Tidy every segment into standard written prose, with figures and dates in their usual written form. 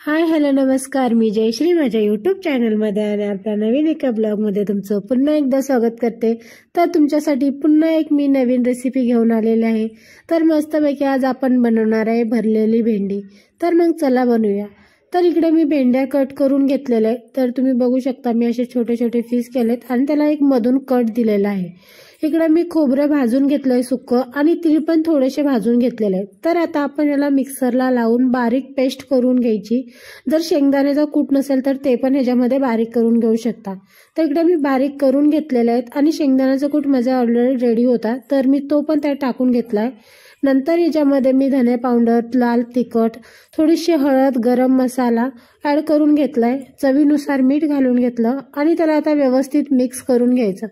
Hi hello नमस्कार, मी जयश्री माझ्या YouTube चॅनलमध्ये आणि आपल्या नवीन एका ब्लॉगमध्ये तुमचं पुन्हा एकदा स्वागत करते। तर तुमच्यासाठी पुन्हा एक मी नवीन रेसिपी घेऊन आलेली आहे। तर मस्तपैकी आज आपण बनवणार आहे भरलेली भेंडी। तर मग चला बनवूया। तर इकडे मी भेंड्या कट करून घेतलेल्या आहे। तर तुम्ही बघू शकता मी असे छोटे छोटे पीस केलेत आणि त्याला एक मधून कट दिलेला आहे। इकडे मी खोबरं भाजून घेतलंय सुक्क आणि तीळ पण थोडेसे भाजून घेतलेले आहेत। तर आता आपण याला मिक्सरला लावून बारीक पेस्ट करून घ्यायची। जर शेंगदाण्याचा कूट नसेल तर ते पण ह्याच्यामध्ये बारीक करून घेऊ शकता। तर इकडे मी बारीक करून घेतलेले आहेत आणि शेंगदाण्याचा कूट माझा ऑलरेडी रेडी होता, तर मी तो पण त्यात टाकून घेतलाय। नंतर याच्यामध्ये मी धने पावडर, लाल तिखट, थोडीशी हळद, गरम मसाला ऍड करून घेतलाय। चवीनुसार मीठ घालून घेतलं आणि त्याला आता व्यवस्थित मिक्स करून घ्यायचं।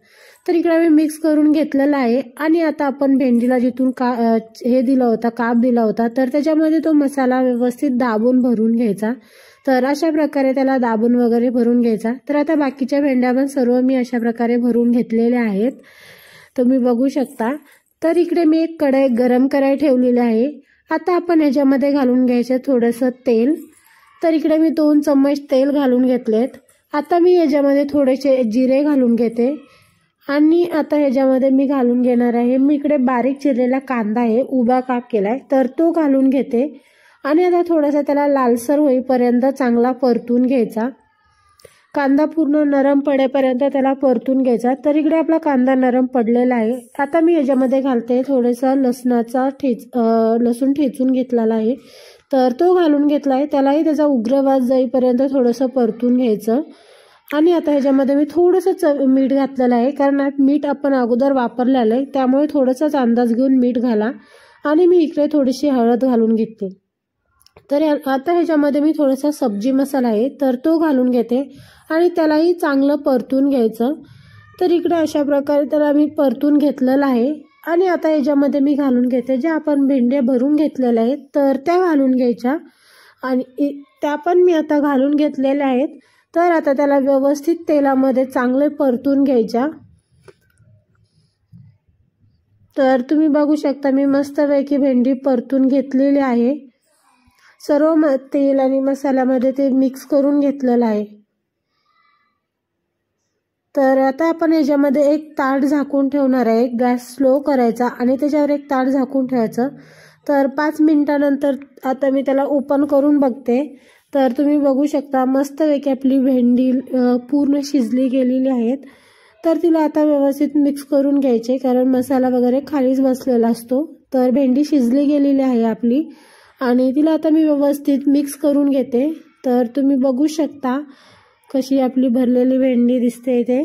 तर इकडे मी मिक्स करून घेतलेला आहे आणि आता आपण भेंडीला जिथून हे दिला होता, काप दिला होता, तर त्याच्यामध्ये तो मसाला व्यवस्थित दाबून भरून घ्यायचा। तर अशा प्रकारे त्याला दाबून वगैरे भरून घ्यायचा। तर आता बाकीच्या भेंड्या पण सर्व मी अशा प्रकारे भरून घेतलेल्या आहेत, तुम्ही बघू शकता। तर इकडे मी एक कढई गरम करायला ठेवलेली आहे। आता आपण ह्याच्यामध्ये घालून घ्यायचं थोडंसं तेल। तर इकडे मी 2 चम्मच तेल घालून घेतलेत। आता मी ह्याच्यामध्ये थोडेसे जिरे घालून घेते आणि आता ह्याच्यामध्ये मी घालून घेणार आहे, मी इकडे बारीक चिरलेला कांदा आहे, उभा काप केलाय, तर तो घालून घेते आणि आता थोडासा त्याला लालसर होईपर्यंत चांगला परतून घ्यायचा। कांदा पूर्ण नरम पडेपर्यंत त्याला परतून घ्यायचा। तर इकडे आपला कांदा नरम पडलेला आहे। आता मी याच्यामध्ये घालते थोडासा लसूण ठेचून घेतलेला आहे, तर तो घालून घेतलाय। त्यालाही त्याचा उग्र वास जाईपर्यंत थोडंसं परतून घ्यायचं। आणि आता ह्याच्यामध्ये मी थोडंसं मीठ घातलेलं आहे, कारण मीठ आपण अगोदर वापरलेलं आहे, त्यामुळे थोडासाच अंदाज घेऊन मीठ घाला। आणि मी इकडे थोडीशी हळद घालून घेते। तर आता ह्याच्यामध्ये मी थोडासा सब्जी मसाला आहे, तर तो घालून घेते आणि त्यालाही चांगलं परतून घ्यायचं। तर इकडे अशा प्रकारे त्याला मी परतून घेतलेलं आहे आणि आता ह्याच्यामध्ये मी घालून घेते ज्या आपण भेंड्या भरून घेतलेल्या आहेत, तर त्या घालून घ्यायच्या आणि त्या पण मी आता घालून घेतलेल्या आहेत। तर आता त्याला व्यवस्थित तेलामध्ये चांगले परतून घ्यायच्या। तर तुम्ही बघू शकता मी मस्तपैकी भेंडी परतून घेतलेली आहे। सर्व तेल आणि मसाल्यामध्ये ते मिक्स करून घेतलेलं आहे। तर आता आपण याच्यामध्ये एक ताट झाकून ठेवणार आहे, गॅस स्लो करायचा आणि त्याच्यावर एक ताट झाकून ठेवायचं। तर 5 मिनिटानंतर आता मी त्याला ओपन करून बघते, तर तुम्ही बघू शकता मस्तपैकी आपली भेंडी पूर्ण शिजली गेलेली आहेत। तर तिला आता व्यवस्थित मिक्स करून घ्यायचे, कारण मसाला वगैरे खालीच बसलेला असतो। तर भेंडी शिजली गेलेली आहे आपली आणि तिला आता मी व्यवस्थित मिक्स करून घेते। तर तुम्ही बघू शकता कशी आपली भरलेली भेंडी दिसते ते।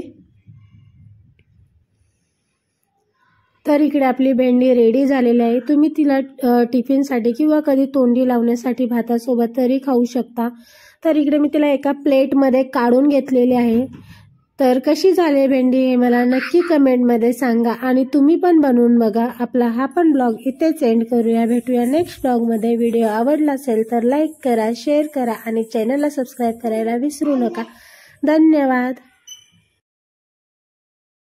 तर इकडे आपली भेंडी रेडी झालेली आहे। तुम्ही तिला टिफिनसाठी किंवा कधी तोंडी लावण्यासाठी भातासोबत तरी खाऊ शकता। तर इकडे मी तिला एका प्लेटमध्ये काढून घेतलेली आहे। तर कशी झाली भेंडी हे मला नक्की कमेंटमध्ये सांगा आणि तुम्ही पण बनवून बघा। आपला हा पण ब्लॉग इथेच एंड करूया। भेटूया नेक्स्ट ब्लॉगमध्ये। व्हिडिओ आवडला असेल तर लाईक करा, शेअर करा आणि चॅनलला सबस्क्राईब करायला विसरू नका। धन्यवाद।